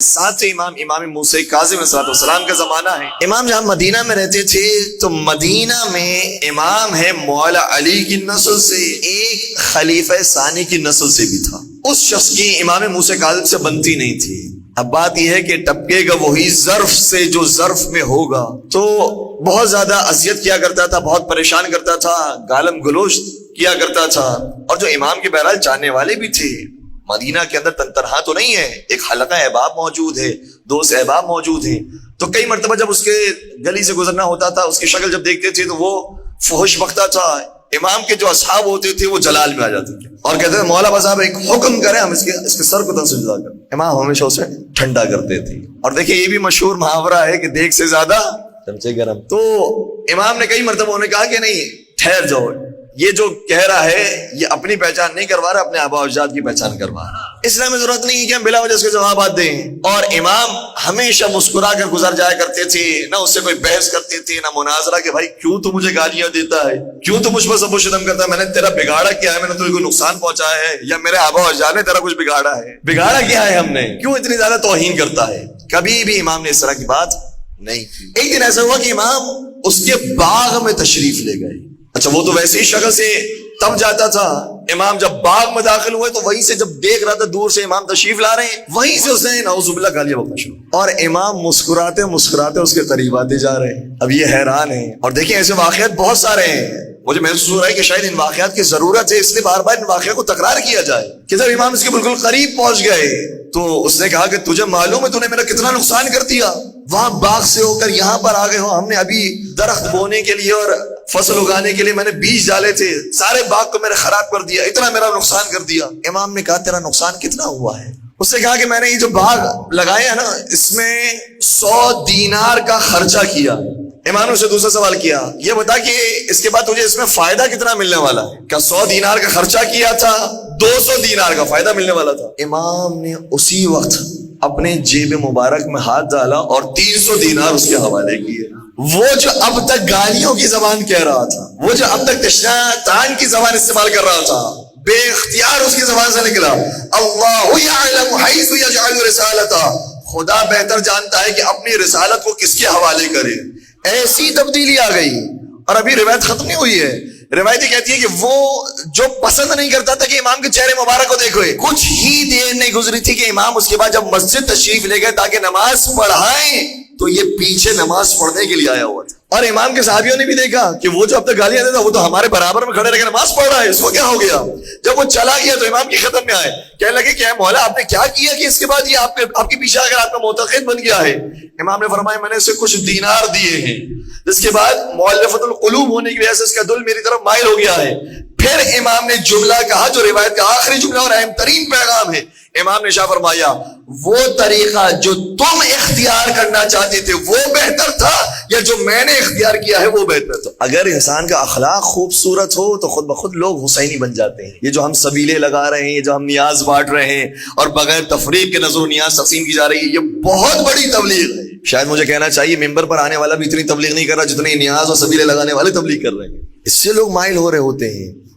ساتھ سے امام موسیٰ کاظم علیہ السلام کا زمانہ ہے۔ امام جہاں مدینہ میں رہتے تھے تو مدینہ میں امام ہے مولا علی کی نسل سے، ایک خلیفہ ثانی کی نسل سے بھی تھا۔ اس شخص کی امام موسیٰ کاظم سے بنتی نہیں تھی۔ اب بات یہ ہے کہ ٹپکے گا وہی ظرف سے جو ظرف میں ہوگا، تو بہت زیادہ اذیت کیا کرتا تھا، بہت پریشان کرتا تھا، گالم گلوچ کیا کرتا تھا۔ اور جو امام کے بہرحال جاننے والے بھی تھے، مدینہ کے اندر تنہا تو نہیں ہے، ایک حلقہ احباب موجود ہے، دوست احباب موجود ہیں، تو کئی مرتبہ جب اس کے گلی سے گزرنا ہوتا تھا، اس کی شکل جب دیکھتے تھے تو وہ فحش بکتا تھا۔ امام کے جو اصحاب ہوتے تھے وہ جلال میں آ جاتے تھے اور کہتے تھے مولا صاحب ایک حکم کریں، ہم اس کے سر کو سجدہ کریں۔ امام ہمیشہ اسے ٹھنڈا کرتے تھے۔ اور دیکھیں یہ بھی مشہور محاورہ ہے کہ دیکھ سے زیادہ چمچے گرم۔ تو امام نے کئی مرتبہ انہیں کہا کہ نہیں ٹھہر جاؤ، یہ جو کہہ رہا ہے یہ اپنی پہچان نہیں کروا رہا، اپنے آباء و اجداد کی پہچان کروا رہا۔ اس لیے ہمیں ضرورت نہیں ہے کہ ہم بلا وجہ اس کے جوابات دیں۔ اور امام ہمیشہ مسکرا کر گزر جایا کرتے تھے، نہ اس سے کوئی بحث کرتے تھے نہ مناظرہ کہ بھائی کیوں تو مجھے گالیاں دیتا ہے، کیوں تو مجھ پر سب و شتم کرتا ہے، میں نے تیرا بگاڑا کیا ہے، میں نے تجھے کوئی نقصان پہنچایا ہے، یا میرے آباء و اجداد نے تیرا کچھ بگاڑا ہے، بگاڑا کیا ہے ہم نے، کیوں اتنی زیادہ توہین کرتا ہے؟ کبھی بھی امام نے اس طرح کی بات نہیں کی۔ ایک دن ایسا ہوا کہ امام اس کے باغ میں تشریف لے گئے۔ اچھا وہ تو ویسے ہی شکل سے تب جاتا تھا، امام جب باغ میں داخل ہوئے تو وہیں سے جب دیکھ رہا تھا دور سے امام تشریف لا رہے ہیں، وہیں سے اس نے نعوذ باللہ گالیاں بکنا شروع، اور امام مسکراتے مسکراتے اس کے قریب آتے جا رہے ہیں۔ اب یہ حیران ہیں، اور دیکھیں ایسے واقعات بہت سارے ہیں۔ مجھے محسوس ہو رہا ہے کہ شاید ان واقعات کی ضرورت ہے، اس لیے بار بار ان واقعات کو تکرار کیا جائے کہ جب امام اس کے بالکل قریب پہنچ گئے تو اس نے کہا کہ تجھے معلوم ہے تو نے میرا کتنا نقصان کر دیا، وہاں باغ سے ہو کر یہاں پر آ گئے ہو، ہم نے ابھی درخت بونے کے لیے اور فصل اگانے کے لیے میں نے بیج ڈالے تھے، سارے باغ کو میں نے خراب کر دیا، اتنا میرا نقصان کر دیا۔ امام نے کہا تیرا نقصان کتنا ہوا ہے؟ اس نے کہا کہ میں نے یہ جو باغ لگائے ہیں نا اس میں 100 دینار کا خرچہ کیا۔ امام نے اسے دوسرا سوال کیا، یہ بتا کہ اس کے بعد تجھے اس میں فائدہ کتنا ملنے والا ہے؟ کیا 100 دینار کا خرچہ کیا تھا، 200 دینار کا فائدہ ملنے والا تھا؟ امام نے اسی وقت اپنے جیب مبارک میں ہاتھ ڈالا اور 300 دینار اس کے حوالے کیے۔ وہ جو اب تک گالیوں کی زبان کہہ رہا تھا، وہ جو اب تک تشنان کی زبان استعمال کر رہا تھا، بے اختیار اس کی زبان سے نکلا اللہ یعلم حیث یجعل رسالتہ، خدا بہتر جانتا ہے کہ اپنی رسالت کو کس کے حوالے کرے۔ ایسی تبدیلی آ گئی، اور ابھی روایت ختم نہیں ہوئی ہے۔ روایت کہتی ہے کہ وہ جو پسند نہیں کرتا تھا کہ امام کے چہرے مبارک کو دیکھو، کچھ ہی دیر نہیں گزری تھی کہ امام اس کے بعد جب مسجد تشریف لے گئے تاکہ نماز پڑھائیں تو یہ پیچھے نماز پڑھنے کے لیے آیا ہوا تھا۔ اور امام کے صحابیوں نے بھی دیکھا کہ وہ جو اب تک گالیاں دیتا وہ تو ہمارے برابر میں کھڑے رہ کے نماز پڑھ رہا ہے، اس کو کیا ہو گیا؟ جب وہ چلا گیا تو امام کی خدمت میں آئے، کہنے لگے کہ اے مولا آپ نے کیا کیا کہ اس کے بعد یہ آپ کے پیچھے اگر آپ کا معتقد بن گیا ہے؟ امام نے فرمایا میں نے اسے کچھ دینار دیے ہیں، جس کے بعد مؤلفۃ القلوب ہونے کی وجہ سے اس کا دل میری طرف مائل ہو گیا ہے۔ پھر امام نے جملہ کہا جو روایت کا آخری جملہ اور اہم ترین پیغام ہے۔ امام نے شاہ فرمایا وہ طریقہ جو تم اختیار کرنا چاہتے تھے وہ بہتر تھا یا جو میں نے اختیار کیا ہے وہ بہتر تھا؟ اگر انسان کا اخلاق خوبصورت ہو تو خود بخود لوگ حسینی بن جاتے ہیں۔ یہ جو ہم سبیلے لگا رہے ہیں، یہ جو ہم نیاز بانٹ رہے ہیں اور بغیر تفریق کے نظر و نیاز تقسیم کی جا رہی ہے، یہ بہت بڑی تبلیغ ہے۔ شاید مجھے کہنا چاہیے ممبر پر آنے والا بھی اتنی تبلیغ نہیں کر رہا جتنی نیاز اور سبیلے لگانے والے تبلیغ کر رہے ہیں، اس سے لوگ مائل ہو رہے ہوتے ہیں۔